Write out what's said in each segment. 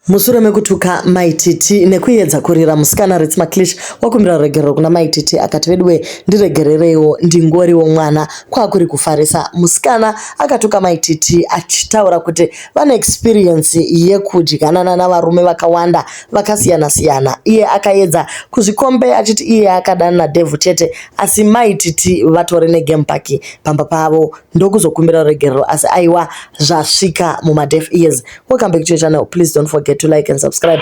Musure mekutuka maititi nekuyedza kurira musikana Ritz McLeish wakumbira ruregerero kuna maititi akati vedwe ndiregererewo ndingoriwo mwana kwakuri kufarisa. Musikana akatuka maititi achitaura kuti vane experience yekudyanana navarume vakawanda vakasiyana siyana. Iye akaedza kuzvikombe achiti iye akadana naDevhu chete asi maititi vatori negame park pamba pavo ndokuzokumbira ruregerero asi aiwa zvasvika mumadeaf ears. Welcome back to your channel. Please don't forget to like and subscribe.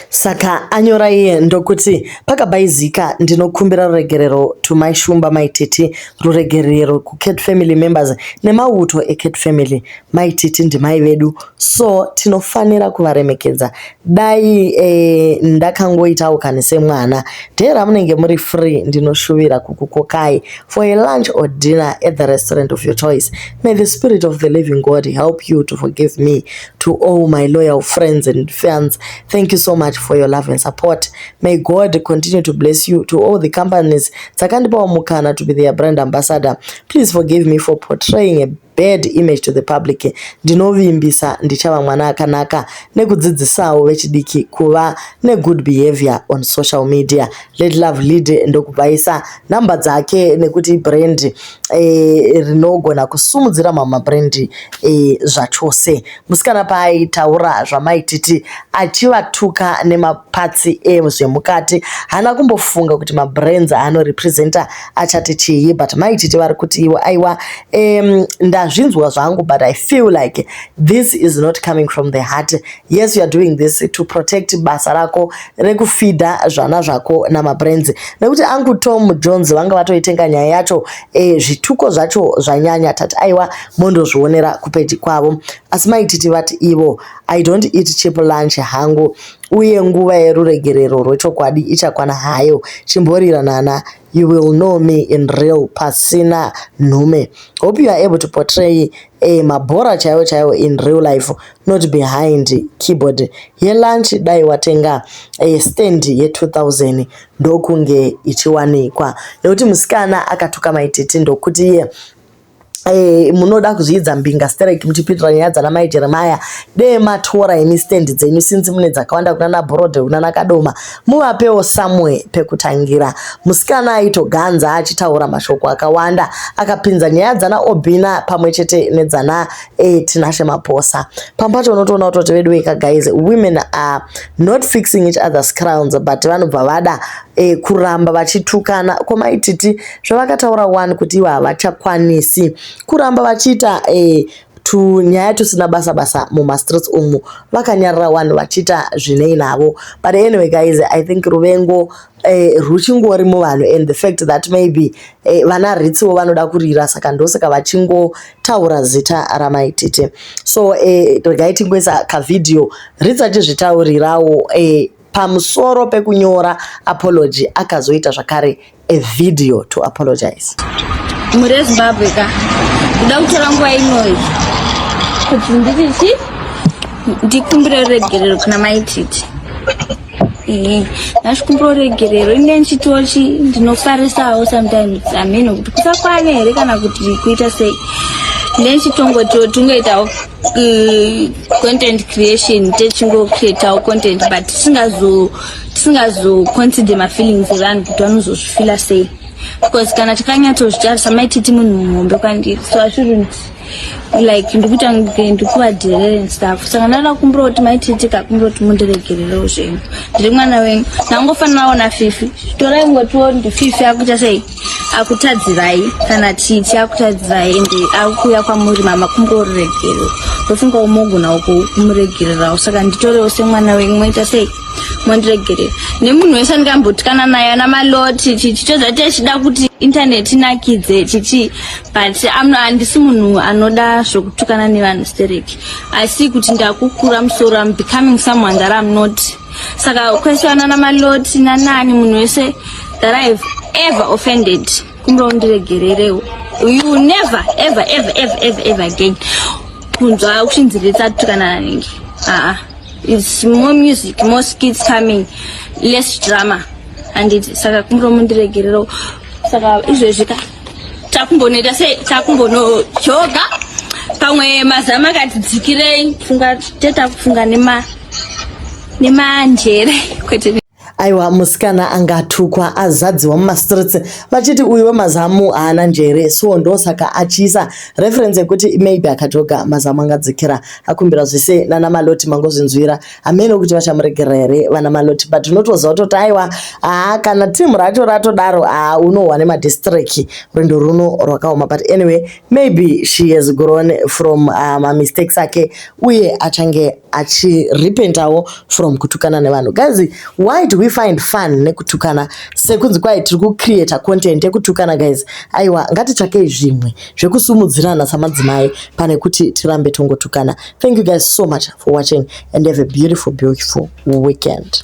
Saka anyora iye ndokuti pakabaizika ndinokumbira ruregerero tumaishumba maititi ruregerero kuCat family members nemauto eCat family. Maititi ndimai vedu so tinofanira kuvaremekedza. Dai ndakangoitawo kani semwana dhera munenge muri free ndinoshuvira kukukokai for a lunch or dinner at the restaurant of your choice. May the spirit of the living God help you to forgive me. To all my loyal friends and fans, thank you so much for your love and support. May God continue to bless you. To all the companies Takandipa Mukana to be their brand ambassador, please forgive me for portraying a bad image to the public. Ndinovimbisa ndichava mwana akanaka nekudzidzisawo vechidiki kuva ne good behavior on social media. Let love lead ndokubaisa namba dzake nekuti brand rinogona kusumudzira mama brand zvachose. Musikana paaitaura zvamaititi achivatuka nemapatsi ezvemukati hana kumbofunga kuti mabrands anorepresenta achati chii, but maititi vari kuti iwo aiwa ndazvinzwa zvangu, but I feel like this is not coming from the heart. Yes, you are doing this to protect basa rako rekufida zvana zvako namabrands. Nekuti angu Tom Jones vanga vatoitenga nyaya yacho zvituko zvacho zvanyanya tati aiwa mondozvionera kupeji kwavo. Asi maititi vati ivo I don't eat cheap lunch hangu uye nguva yeruregerero rwechokwadi ichakwana hayo chimborira nana. You will know me in real pasina nhume. Hope you are able to portray mabhora chaiwo chaiwo in real life, not behind keyboard. Ye lunch dai watenga stand ye 2000 ndokunge ichiwanikwa. Nekuti musikana akatuka maititi ndokuti iye munoda kuzvidza mbinga strike muchipitira nyaya dzana Jeremiah de matora imi stand dzenyu since mune dzakawanda kunana Brode kunana Kadoma muvapewo samwe pekutangira. Musikana aitoganza achitaura mashoko akawanda akapinza nyaya dzana Obina pamwe chete nedzana Tinashe Maposa. Pampacho unotoona kuti vedu guys, women are not fixing each other's crowns but vanobva vada kuramba vachitukana. Komaititi zvavakataura one kuti ivo havachakwanisi kuramba vachiita tunyaya tusina basa mumastreets umu vakanyarira one vachiita zvinei navo. But anyway guys, I think ruvengo ruchingori muvanhu and the fact that maybe vana Ritsiwo vanoda kurira saka ndosaka vachingotaura zita ramaititi. So regai tingoisa kavidhio Ritsi achizvitaurirawo pamusoro pekunyora apology akazoita zvakare a video to apologize. Muri Zimbabwe ka kuda kutora nguva inoi kuti ndichichi ndikumbire ruregerero kuna maititi. Ndasvikumbira ruregerero ine nchitochi ndinofarisawo sometimes ameno kuti kusakwane here kana kuti kuita sei. Ndenchitongoto tungoitawo content creation techingocreatawo content but tisingazo consider my feelings evanhu kuti vanozozvifila sei, because kana tikanyatsozvitarisa maititi munhu muhombe kwandiri, so I shouldn't like ndikuita ndikuvadherere and stuff. Saka ndada kumbira kuti maititi kakumbira kuti mundiregererewo zvenyu, ndiri mwana wenyu, ndangofanirawo naFifi. Torai ngotiwo ndiFifi akuita sei, akutadzirai kana Titi akutadzirai ende akuuya kwamuri mama kumbira ruregerero ndofunga umogona kumuregererawo. Saka nditorewo semwana wenyu moita sei mondiregerera. Nemunhu wese ndikambotikana naye namaloti chichitoza tichida kuti internet inakidze chichi, but handisi munhu anoda zvokutukana nevanhu stereki, asi kuti ndakukura musoro I'm becoming someone that I'm not. Saka kwesiyana namaloti nanani munhu wese that I've ever offended kumbira undiregererewo. You will never ever again kunzwa uchinziritsa tukana nanenge. It's more music, more skits coming, less drama, and it's saka kumbira mundiregererewo. Saka izvezvi takumboneta sei takumbono joga pamwe mazama kati dzikirei funga teta kufunga nemanjere kwete. Aiwa, musikana angatukwa azadziwa mumastreets vachiti uyu wemazamu haana njere, so ndosaka achiisa reference yekuti maybe akatoga mazamu angadzikira. Akumbira zvese nana Maloti mangozvinzwira, hamene kuti vachamuregera here vana Maloti, but unotoziva kutoti aiwa kana timu racho ratodaro unohwa nemadistrict rwendo runo rwakaoma. But anyway, maybe she has grown from mistakes ake uye achange achirepentawo from kutukana nevanhu. Guys, why do we find fun nekutukana? Sekunzi kwai tiri kucreate content yekutukana guys. Aiwa, ngatitsvakei zvimwe zvekusumudzirana samadzimai pane kuti tirambe tongotukana. Thank you guys so much for watching and have a beautiful weekend.